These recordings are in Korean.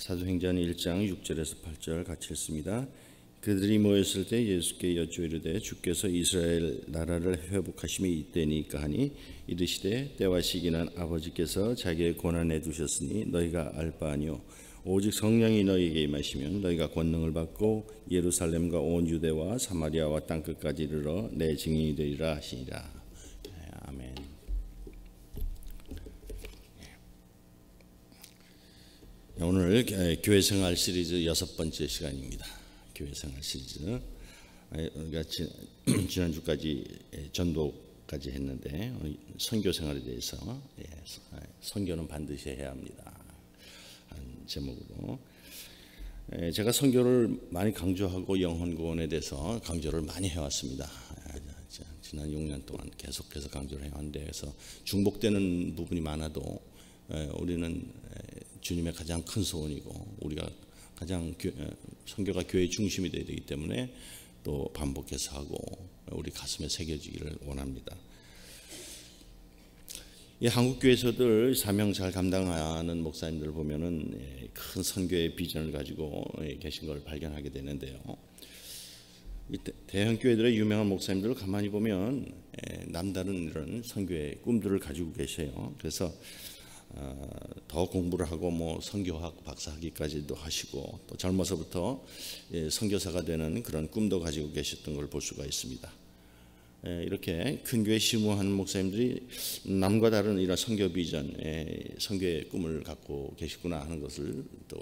사도행전 1장 6절에서 8절 같이 읽습니다. 그들이 모였을 때 예수께 여쭈어 이르되 주께서 이스라엘 나라를 회복하심이 이때니까 하니 이르시되 때와 시기는 아버지께서 자기의 권한에 두셨으니 너희가 알 바 아니요 오직 성령이 너희에게 임하시면 너희가 권능을 받고 예루살렘과 온 유대와 사마리아와 땅끝까지 이르러 내 증인이 되리라 하시니라. 아멘. 오늘 교회생활 시리즈 6번째 시간입니다. 교회생활 시리즈 우리가 지난주까지 전도까지 했는데 선교생활에 대해서 선교는 반드시 해야 합니다 한 제목으로 제가 선교를 많이 강조하고 영혼구원에 대해서 강조를 많이 해왔습니다. 지난 6년 동안 계속해서 강조를 해왔는데 그래서 중복되는 부분이 많아도 우리는 주님의 가장 큰 소원이고 우리가 가장 선교가 교회의 중심이 되어야 되기 때문에 또 반복해서 하고 우리 가슴에 새겨지기를 원합니다. 이 한국 교회에서들 사명 잘 감당하는 목사님들 보면은 큰 선교의 비전을 가지고 계신 걸 발견하게 되는데요. 대형 교회들의 유명한 목사님들을 가만히 보면 남다른 이런 선교의 꿈들을 가지고 계세요. 그래서 더 공부를 하고 뭐 선교학 박사학위까지도 하시고 또 젊어서부터 선교사가 되는 그런 꿈도 가지고 계셨던 걸 볼 수가 있습니다. 이렇게 큰 교회 심우하는 목사님들이 남과 다른 이런 선교 비전, 선교의 꿈을 갖고 계시구나 하는 것을 또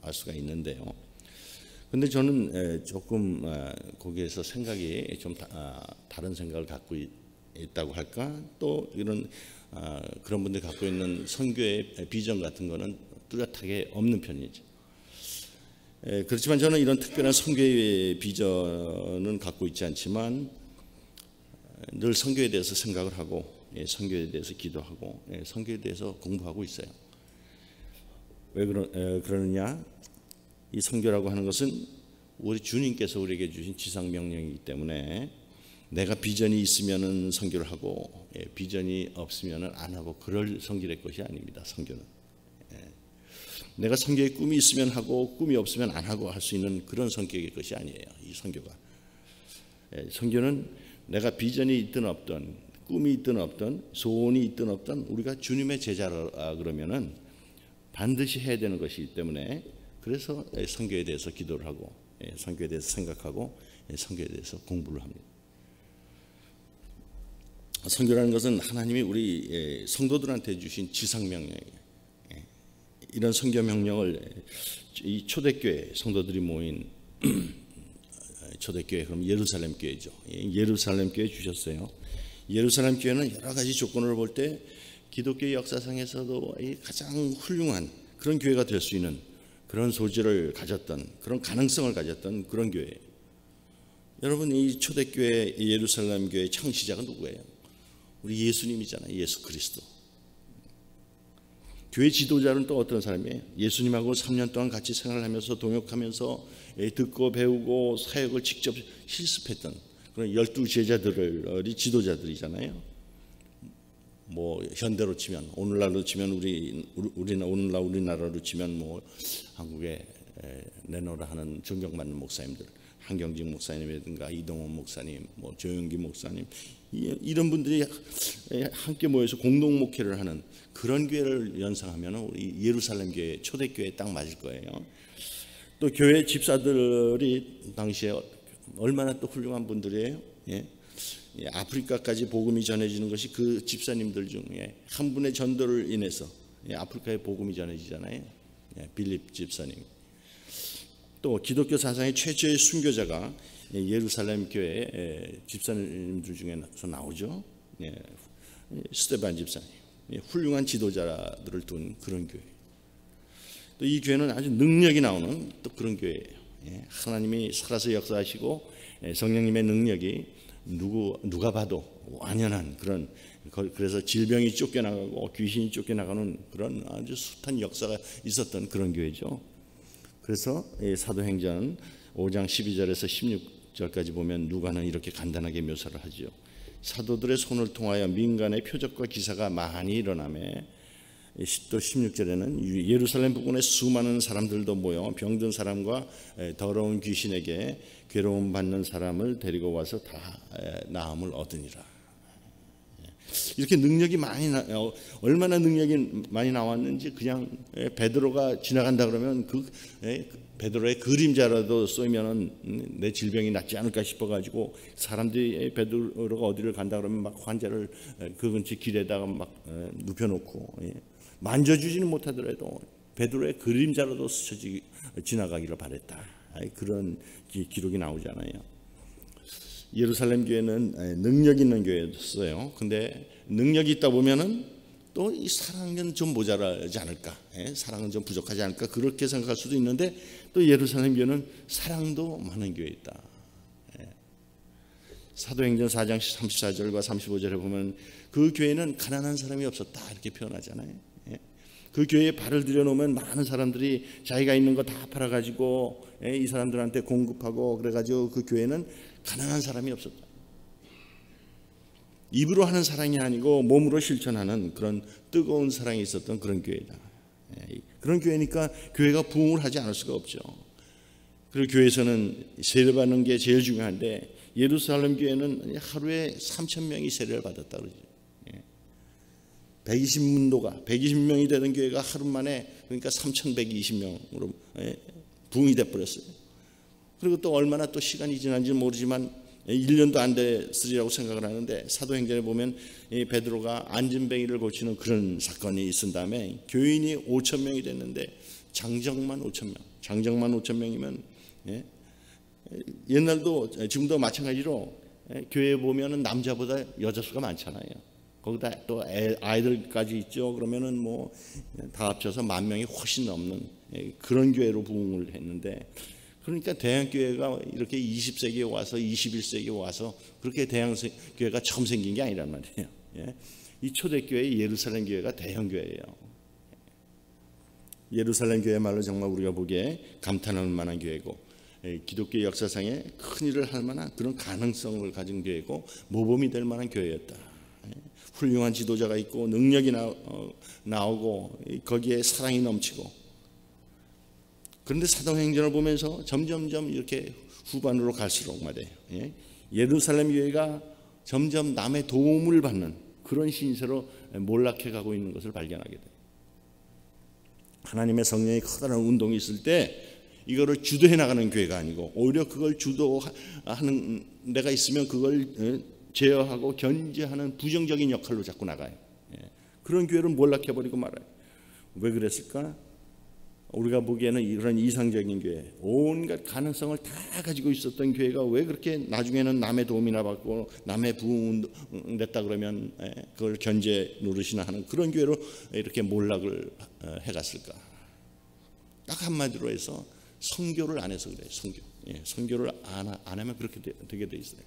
알 수가 있는데요. 근데 저는 조금 거기에서 생각이 좀 다른 생각을 갖고 있다고 할까? 또 이런 그런 분들이 갖고 있는 선교의 비전 같은 거는 뚜렷하게 없는 편이죠. 그렇지만 저는 이런 특별한 선교의 비전은 갖고 있지 않지만 늘 선교에 대해서 생각을 하고 선교에 대해서 기도하고 선교에 대해서 공부하고 있어요. 왜 그러느냐? 이 선교라고 하는 것은 우리 주님께서 우리에게 주신 지상 명령이기 때문에 내가 비전이 있으면은 선교를 하고 비전이 없으면은 안 하고 그럴 선교의 것이 아닙니다. 선교는 내가 선교의 꿈이 있으면 하고 꿈이 없으면 안 하고 할 수 있는 그런 성격의 것이 아니에요. 이 선교가 선교는 내가 비전이 있든 없든 꿈이 있든 없든 소원이 있든 없든 우리가 주님의 제자라 그러면은 반드시 해야 되는 것이기 때문에 그래서 선교에 대해서 기도를 하고 선교에 대해서 생각하고 선교에 대해서 공부를 합니다. 선교라는 것은 하나님이 우리 성도들한테 주신 지상명령이에요. 이런 선교 명령을 이 초대교회 성도들이 모인 초대교회 그럼 예루살렘 교회죠. 예루살렘 교회 주셨어요. 예루살렘 교회는 여러 가지 조건을 볼 때 기독교 역사상에서도 가장 훌륭한 그런 교회가 될 수 있는 그런 소질을 가졌던 그런 가능성을 가졌던 그런 교회예요. 여러분 이 초대교회 예루살렘 교회의 창시자가 누구예요? 우리 예수님이잖아요. 예수 그리스도. 교회 지도자는 또 어떤 사람이에요? 예수님하고 3년 동안 같이 생활하면서 동역하면서 듣고 배우고 사역을 직접 실습했던 그런 12제자들이 지도자들이잖아요. 뭐 현대로 치면 오늘날로 치면 오늘날 우리나라로 치면 뭐 한국에 내노라 하는 존경받는 목사님들 한경직 목사님이라든가 이동원 목사님, 뭐 조영기 목사님 이런 분들이 함께 모여서 공동 목회를 하는 그런 교회를 연상하면 우리 예루살렘 교회 초대교회에 딱 맞을 거예요. 또 교회 집사들이 당시에 얼마나 또 훌륭한 분들이에요. 아프리카까지 복음이 전해지는 것이 그 집사님들 중에 한 분의 전도를 인해서 아프리카에 복음이 전해지잖아요. 빌립 집사님. 또 기독교 사상의 최초의 순교자가 예루살렘 교회 집사님들 중에서 나오죠. 스테반 집사님. 훌륭한 지도자들을 둔 그런 교회. 또 이 교회는 아주 능력이 나오는 또 그런 교회예요. 하나님이 살아서 역사하시고 성령님의 능력이 누가 봐도 완연한 그런 그래서 질병이 쫓겨나가고 귀신이 쫓겨나가는 그런 아주 숱한 역사가 있었던 그런 교회죠. 그래서 사도행전 5장 12절에서 16절까지 보면 누가는 이렇게 간단하게 묘사를 하죠. 사도들의 손을 통하여 민간의 표적과 기사가 많이 일어나매 또 16절에는 예루살렘 부근에 수많은 사람들도 모여 병든 사람과 더러운 귀신에게 괴로움 받는 사람을 데리고 와서 다 나음을 얻으니라. 이렇게 능력이 얼마나 능력이 많이 나왔는지, 그냥 베드로가 지나간다 그러면 그 베드로의 그림자라도 쏘이면은 내 질병이 낫지 않을까 싶어가지고 사람들이 베드로가 어디를 간다 그러면 막 환자를 그 근처 길에다가 막 눕혀놓고, 만져주지는 못하더라도 베드로의 그림자라도 스쳐 지나가기를 바랬다. 그런 기록이 나오잖아요. 예루살렘 교회는 능력 있는 교회였어요. 근데 능력이 있다 보면은 또 이 사랑은 좀 모자라지 않을까, 사랑은 좀 부족하지 않을까, 그렇게 생각할 수도 있는데, 또 예루살렘 교회는 사랑도 많은 교회였다. 사도행전 4장 34절과 35절에 보면 그 교회는 가난한 사람이 없었다 이렇게 표현하잖아요. 그 교회에 발을 들여놓으면 많은 사람들이 자기가 있는 거 다 팔아가지고 이 사람들한테 공급하고, 그래가지고 그 교회는 가난한 사람이 없었다. 입으로 하는 사랑이 아니고 몸으로 실천하는 그런 뜨거운 사랑이 있었던 그런 교회다. 그런 교회니까 교회가 부흥을 하지 않을 수가 없죠. 그리고 교회에서는 세례받는 게 제일 중요한데, 예루살렘 교회는 하루에 3,000명이 세례를 받았다 그러죠. 120문도가 120명이 되던 교회가 하루 만에, 그러니까 3,120명으로 부흥이 돼버렸어요. 그리고 또 얼마나 또 시간이 지난지 모르지만 1년도 안 됐으리라고 생각을 하는데, 사도행전에 보면 베드로가 안진뱅이를 고치는 그런 사건이 있은 다음에 교인이 5,000명이 됐는데 장정만 5,000명이면, 옛날도 지금도 마찬가지로 교회에 보면은 남자보다 여자 수가 많잖아요. 거기다 또 아이들까지 있죠. 그러면은 뭐 다 합쳐서 10,000명이 훨씬 넘는 그런 교회로 부흥을 했는데, 그러니까 대형교회가 이렇게 20세기에 와서 21세기에 와서 그렇게 대형교회가 처음 생긴 게 아니란 말이에요. 이 초대교회 예루살렘 교회가 대형교회예요. 예루살렘 교회야말로 정말 우리가 보기에 감탄할 만한 교회고, 기독교 역사상에 큰 일을 할 만한 그런 가능성을 가진 교회고, 모범이 될 만한 교회였다. 훌륭한 지도자가 있고 능력이 나오고 거기에 사랑이 넘치고. 그런데 사도행전을 보면서 점점점 이렇게 후반으로 갈수록 말이에요, 예루살렘 교회가 점점 남의 도움을 받는 그런 신세로 몰락해 가고 있는 것을 발견하게 돼요. 하나님의 성령의 커다란 운동이 있을 때 이거를 주도해 나가는 교회가 아니고, 오히려 그걸 주도하는 데가 있으면 그걸 제어하고 견제하는 부정적인 역할로 자꾸 나가요. 그런 교회를 몰락해버리고 말아요. 왜 그랬을까? 우리가 보기에는 이런 이상적인 교회, 온갖 가능성을 다 가지고 있었던 교회가 왜 그렇게 나중에는 남의 도움이나 받고 남의 부흥 됐다 그러면 그걸 견제 노릇이나 하는 그런 교회로 이렇게 몰락을 해갔을까? 딱 한마디로 해서 선교를 안 해서 그래요. 선교를 안 하면 그렇게 되게 돼 있어요.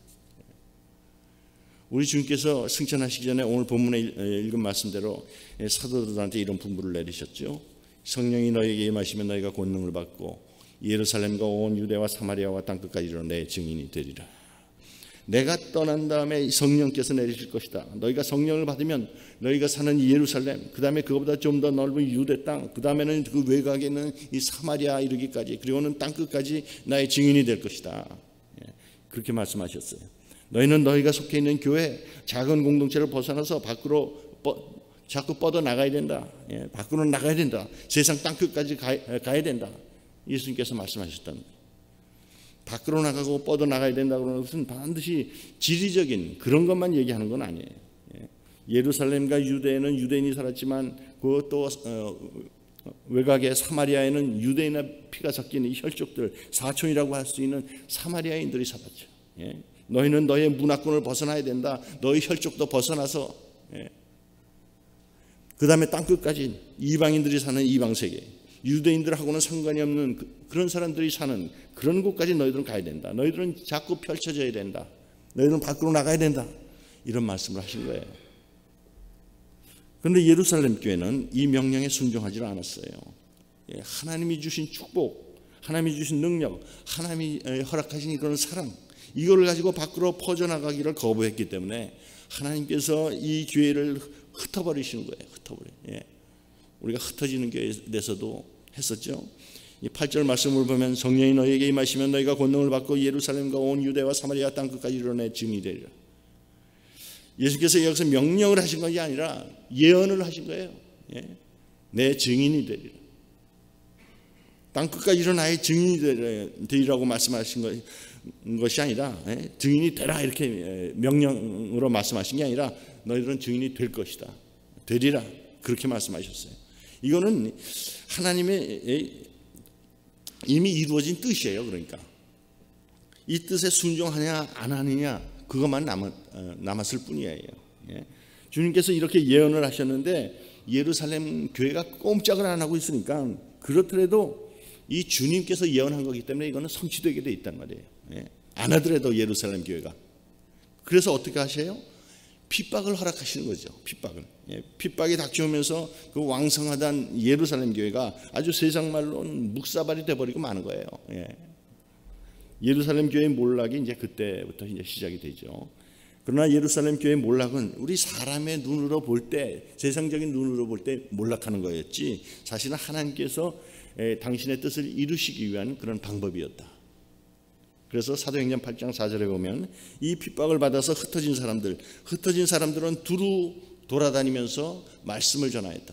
우리 주님께서 승천하시기 전에 오늘 본문에 읽은 말씀대로 사도들한테 이런 분부를 내리셨죠. 성령이 너에게 임하시면 너희가 권능을 받고 예루살렘과 온 유대와 사마리아와 땅끝까지 이르러 내 증인이 되리라. 내가 떠난 다음에 성령께서 내리실 것이다. 너희가 성령을 받으면 너희가 사는 예루살렘, 그 다음에 그것보다 좀 더 넓은 유대 땅, 그 다음에는 그 외곽에 있는 이 사마리아 이르기까지, 그리고는 땅끝까지 나의 증인이 될 것이다. 그렇게 말씀하셨어요. 너희는 너희가 속해 있는 교회 작은 공동체를 벗어나서 밖으로 자꾸 뻗어 나가야 된다. 밖으로 나가야 된다. 세상 땅끝까지 가야 된다. 예수님께서 말씀하셨던, 밖으로 나가고 뻗어 나가야 된다 그러는 것은 반드시 지리적인 그런 것만 얘기하는 건 아니에요. 예루살렘과 유대에는 유대인이 살았지만 그것도 외곽의 사마리아에는 유대인의 피가 섞인 이 혈족들, 사촌이라고 할 수 있는 사마리아인들이 살았죠. 너희는 너의 문화권을 벗어나야 된다. 너희 혈족도 벗어나서 그 다음에 땅끝까지 이방인들이 사는 이방세계, 유대인들하고는 상관이 없는 그런 사람들이 사는 그런 곳까지 너희들은 가야 된다. 너희들은 자꾸 펼쳐져야 된다. 너희들은 밖으로 나가야 된다. 이런 말씀을 하신 거예요. 그런데 예루살렘 교회는 이 명령에 순종하지 않았어요. 하나님이 주신 축복, 하나님이 주신 능력, 하나님이 허락하신 그런 사랑, 이걸 가지고 밖으로 퍼져나가기를 거부했기 때문에 하나님께서 이 교회를 흩어버리시는 거예요. 우리가 흩어지는 교회에 대해서도 했었죠. 이 8절 말씀을 보면 성령이 너희에게 임하시면 너희가 권능을 받고 예루살렘과 온 유대와 사마리아 땅 끝까지 이르러 내 증인이 되리라. 예수께서 여기서 명령을 하신 것이 아니라 예언을 하신 거예요. 내 증인이 되리라. 땅 끝까지 이르러 나의 증인이 되리라고 말씀하신 것이 아니라 증인이 되라 이렇게 명령으로 말씀하신 게 아니라 너희들은 증인이 될 것이다. 되리라. 그렇게 말씀하셨어요. 이거는 하나님의 이미 이루어진 뜻이에요. 그러니까 이 뜻에 순종하냐 안 하느냐 그것만 남았을 뿐이에요. 주님께서 이렇게 예언을 하셨는데 예루살렘 교회가 꼼짝을 안 하고 있으니까 그렇더라도 이 주님께서 예언한 거기 때문에 이거는 성취되게 돼 있단 말이에요. 안 하더라도 예루살렘 교회가. 그래서 어떻게 하셔요? 핍박을 허락하시는 거죠. 핍박이 닥쳐오면서 그 왕성하던 예루살렘 교회가 아주 세상 말로는 묵사발이 돼버리고 마는 거예요. 예루살렘 교회의 몰락이 이제 그때부터 이제 시작이 되죠. 그러나 예루살렘 교회의 몰락은 우리 사람의 눈으로 볼 때, 세상적인 눈으로 볼 때 몰락하는 거였지 사실은 하나님께서 당신의 뜻을 이루시기 위한 그런 방법이었다. 그래서 사도행전 8장 4절에 보면 이 핍박을 받아서 흩어진 사람들은 두루 돌아다니면서 말씀을 전하였다.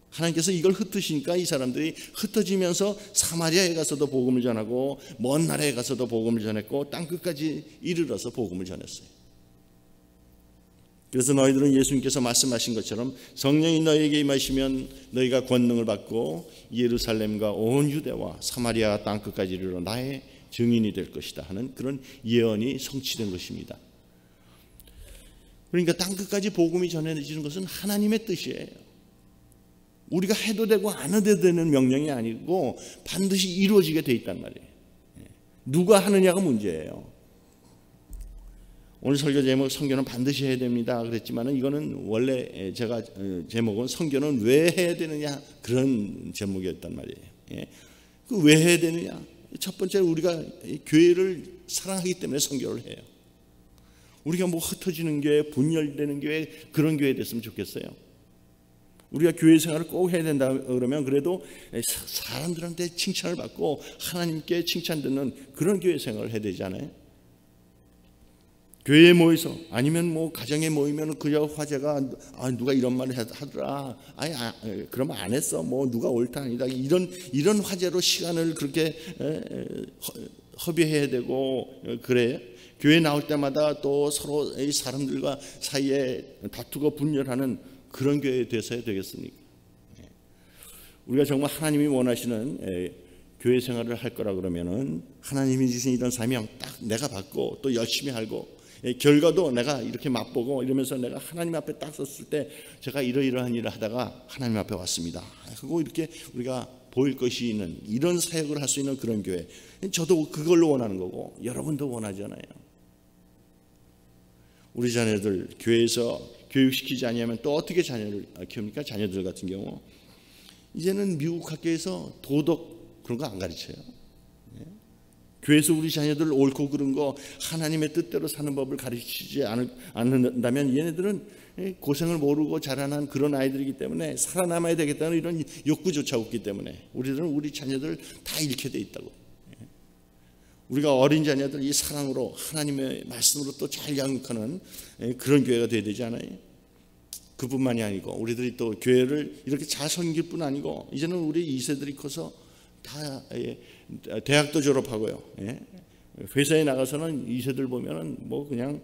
하나님께서 이걸 흩으시니까 이 사람들이 흩어지면서 사마리아에 가서도 복음을 전하고 먼 나라에 가서도 복음을 전했고 땅끝까지 이르러서 복음을 전했어요. 그래서 너희들은 예수님께서 말씀하신 것처럼 성령이 너희에게 임하시면 너희가 권능을 받고 예루살렘과 온 유대와 사마리아 땅끝까지 이르러 나의 증인이 될 것이다 하는 그런 예언이 성취된 것입니다. 그러니까 땅끝까지 복음이 전해지는 것은 하나님의 뜻이에요. 우리가 해도 되고 안 해도 되는 명령이 아니고 반드시 이루어지게 돼 있단 말이에요. 누가 하느냐가 문제예요. 오늘 설교 제목 선교는 반드시 해야 됩니다 그랬지만 이거는 원래 제가 제목은 선교는 왜 해야 되느냐 그런 제목이었단 말이에요. 그 왜 해야 되느냐? 첫 번째 우리가 교회를 사랑하기 때문에 선교를 해요. 우리가 뭐 흩어지는 교회, 분열되는 교회 그런 교회 됐으면 좋겠어요. 우리가 교회 생활을 꼭 해야 된다 그러면 그래도 사람들한테 칭찬을 받고 하나님께 칭찬 듣는 그런 교회 생활을 해야 되잖아요. 교회에 모여서 아니면 뭐 가정에 모이면 그저 화제가 누가 이런 말을 하더라. 그러면 안 했어. 뭐 누가 옳다 아니다. 이런 화제로 시간을 그렇게 허비해야 되고 그래요. 교회 나올 때마다 또 서로 사람들과 사이에 다투고 분열하는 그런 교회에 돼서야 되겠습니까? 우리가 정말 하나님이 원하시는 교회 생활을 할 거라 그러면은 하나님이 주신 이런 사명 딱 내가 받고 또 열심히 하고 결과도 내가 이렇게 맛보고 이러면서 내가 하나님 앞에 딱 섰을 때 제가 이러이러한 일을 하다가 하나님 앞에 왔습니다. 그리고 이렇게 우리가 보일 것이 있는 이런 사역을 할 수 있는 그런 교회. 저도 그걸로 원하는 거고 여러분도 원하잖아요. 우리 자녀들 교회에서 교육시키지 않으면 또 어떻게 자녀를 키웁니까? 자녀들 같은 경우 이제는 미국 학교에서 도덕 그런 거 안 가르쳐요. 교회에서 우리 자녀들 옳고 그른 거 하나님의 뜻대로 사는 법을 가르치지 않는다면 얘네들은 고생을 모르고 자라난 그런 아이들이기 때문에 살아남아야 되겠다는 이런 욕구조차 없기 때문에 우리들은 우리 자녀들 다 잃게 돼 있다고. 우리가 어린 자녀들 이 사랑으로 하나님의 말씀으로 또 잘 양육하는 그런 교회가 돼야 되지 않아요? 그뿐만이 아니고 우리들이 또 교회를 이렇게 잘 섬길 뿐 아니고 이제는 우리 2세들이 커서 다 대학도 졸업하고요. 회사에 나가서는 2세들 보면은 뭐 그냥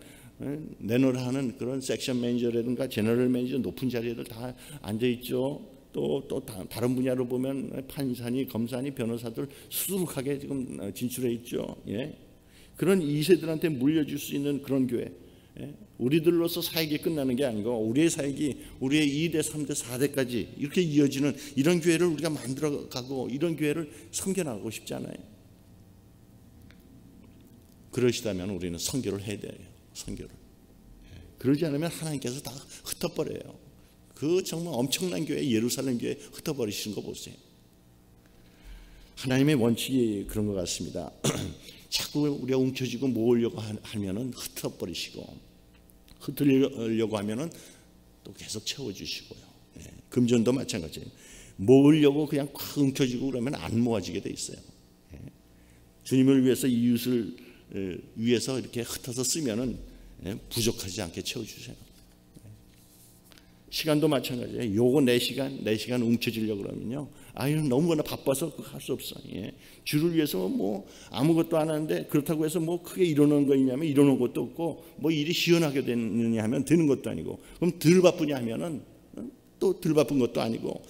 내노라 하는 그런 섹션 매니저라든가 제너럴 매니저 높은 자리에들 다 앉아 있죠. 또 다른 분야로 보면 판사니 검사니 변호사들 수두룩하게 지금 진출해 있죠. 그런 2세들한테 물려줄 수 있는 그런 교회. 우리들로서 사역이 끝나는 게 아니고 우리의 사역이 우리의 2대, 3대, 4대까지 이렇게 이어지는 이런 교회를 우리가 만들어가고 이런 교회를 섬겨나가고 싶지 않아요. 그러시다면 우리는 선교를 해야 돼요. 선교를. 그러지 않으면 하나님께서 다 흩어버려요. 그 정말 엄청난 교회 예루살렘 교회 흩어버리시는 거 보세요. 하나님의 원칙이 그런 것 같습니다. 자꾸 우리가 움켜쥐고 모으려고 하면은 흩어버리시고 흩으려고 하면은 또 계속 채워주시고요. 금전도 마찬가지예요. 모으려고 그냥 꽉 움켜쥐고 그러면 안 모아지게 돼 있어요. 주님을 위해서 이웃을 위해서 이렇게 흩어서 쓰면은 부족하지 않게 채워주세요. 시간도 마찬가지예요. 요거 내 시간 움켜쥐려고 그러면요, 아유 너무나 바빠서 그거 할 수 없어. 주를 위해서 뭐 아무것도 안 하는데 그렇다고 해서 뭐 크게 이뤄놓은 거 있냐면 이뤄놓은 것도 없고, 뭐 일이 시원하게 되느냐 하면 되는 것도 아니고, 그럼 덜 바쁘냐 하면은 또 덜 바쁜 것도 아니고,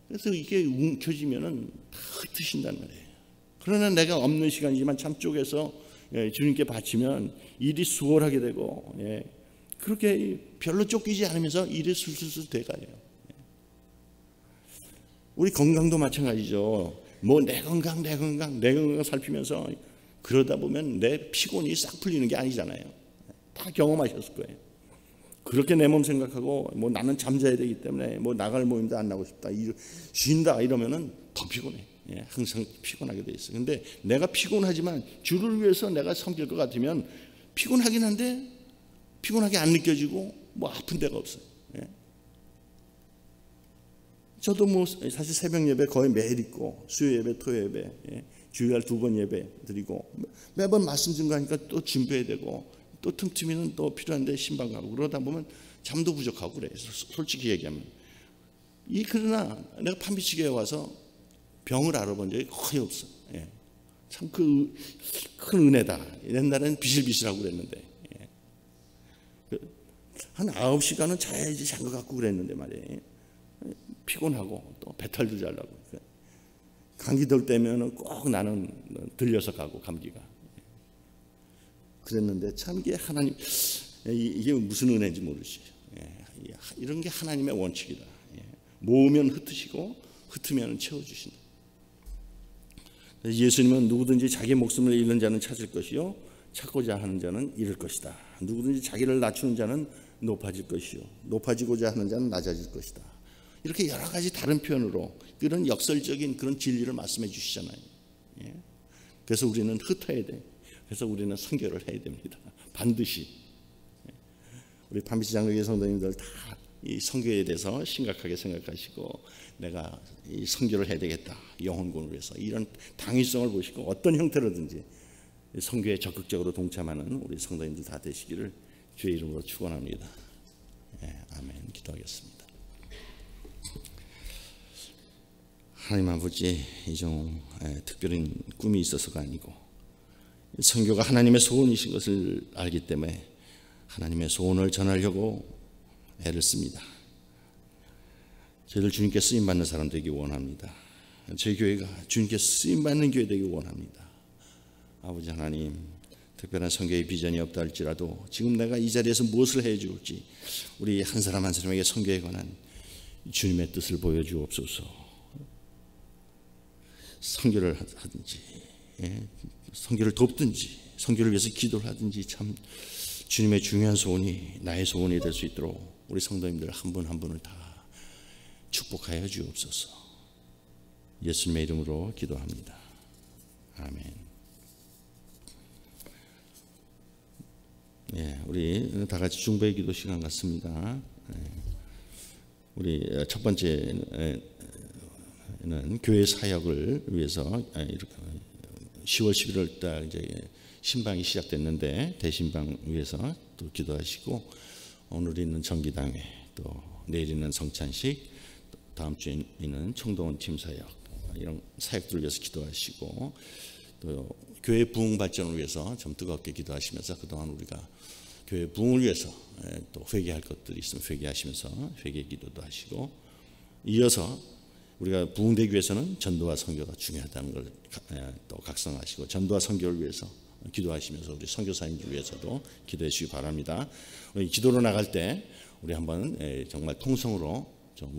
그래서 이게 움켜쥐면은 다 흩으신단 말이에요. 그러나 내가 없는 시간이지만 참 쪼개서 주님께 바치면 일이 수월하게 되고, 그렇게 별로 쫓기지 않으면서 일이 술술술 돼가요. 우리 건강도 마찬가지죠. 뭐 내 건강 살피면서 그러다 보면 내 피곤이 싹 풀리는 게 아니잖아요. 다 경험하셨을 거예요. 그렇게 내 몸 생각하고 뭐 나는 잠자야 되기 때문에 뭐 나갈 모임도 안 나고 싶다, 쉰다 이러면은 더 피곤해. 항상 피곤하게 돼 있어요. 근데 내가 피곤하지만 주를 위해서 내가 섬길 것 같으면 피곤하긴 한데 피곤하게 안 느껴지고 뭐 아픈 데가 없어요. 저도 뭐 사실 새벽 예배 거의 매일 있고, 수요 예배, 토요 예배, 주일날 2번 예배 드리고, 매번 말씀 증거하니까 또 준비해야 되고, 또 틈틈이는 또 필요한데 신방 가고, 그러다 보면 잠도 부족하고 그래요. 솔직히 얘기하면. 그러나 내가 판비치교에 와서 병을 알아본 적이 거의 없어. 참 그 큰 은혜다. 옛날에는 비실비실하고 그랬는데, 한 9시간은 자야지 잔 것 같고 그랬는데 말이에요. 피곤하고 또 배탈도 잘 나고, 감기 들 때면은 꼭 나는 들려서 가고, 감기가. 그랬는데 참 이게 하나님, 이게 무슨 은혜인지 모르시죠. 이런 게 하나님의 원칙이다. 모으면 흩으시고 흩으면 채워주신다. 예수님은 누구든지 자기 목숨을 잃는 자는 찾을 것이요, 찾고자 하는 자는 잃을 것이다. 누구든지 자기를 낮추는 자는 높아질 것이요, 높아지고자 하는 자는 낮아질 것이다. 이렇게 여러 가지 다른 표현으로 그런 역설적인 그런 진리를 말씀해 주시잖아요. 그래서 우리는 흩어야 돼. 그래서 우리는 선교를 해야 됩니다. 반드시. 우리 판비치 장로교회 성도님들 다 이 선교에 대해서 심각하게 생각하시고, 내가 이 선교를 해야 되겠다, 영혼군을 위해서, 이런 당위성을 보시고 어떤 형태로든지 선교에 적극적으로 동참하는 우리 성도님들 다 되시기를 주의 이름으로 축원합니다. 아멘. 기도하겠습니다. 하나님 아버지, 이종 특별한 꿈이 있어서가 아니고 선교가 하나님의 소원이신 것을 알기 때문에 하나님의 소원을 전하려고 애를 씁니다. 저희들 주님께 쓰임받는 사람 되기 원합니다. 저희 교회가 주님께 쓰임받는 교회 되기 원합니다. 아버지 하나님, 특별한 선교의 비전이 없다 할지라도 지금 내가 이 자리에서 무엇을 해 줄지 우리 한 사람 한 사람에게 선교에 관한 주님의 뜻을 보여주옵소서. 선교를 하든지, 선교를 돕든지, 선교를 위해서 기도를 하든지, 참 주님의 중요한 소원이 나의 소원이 될 수 있도록 우리 성도님들 한 분 한 분을 다 축복하여 주옵소서. 예수님의 이름으로 기도합니다. 아멘. 우리 다 같이 중보의 기도 시간 같습니다. 우리 첫 번째는 교회 사역을 위해서, 이렇게 10월 11월 달 이제 신방이 시작됐는데 대신방 위해서 또 기도하시고, 오늘 있는 정기당회, 또 내일 있는 성찬식, 다음 주에 있는 청동원 팀 사역, 이런 사역들을 위해서 기도하시고, 또 교회 부흥 발전을 위해서 좀 뜨겁게 기도하시면서 그동안 우리가 교회 부흥을 위해서 또 회개할 것들이 있으면 회개하시면서 회개 기도도 하시고, 이어서 우리가 부흥되기 위해서는 전도와 선교가 중요하다는 걸 또 각성하시고, 전도와 선교를 위해서 기도하시면서 우리 선교사님들 위해서도 기도해 주시기 바랍니다. 우리 기도로 나갈 때 우리 한번 정말 통성으로 좀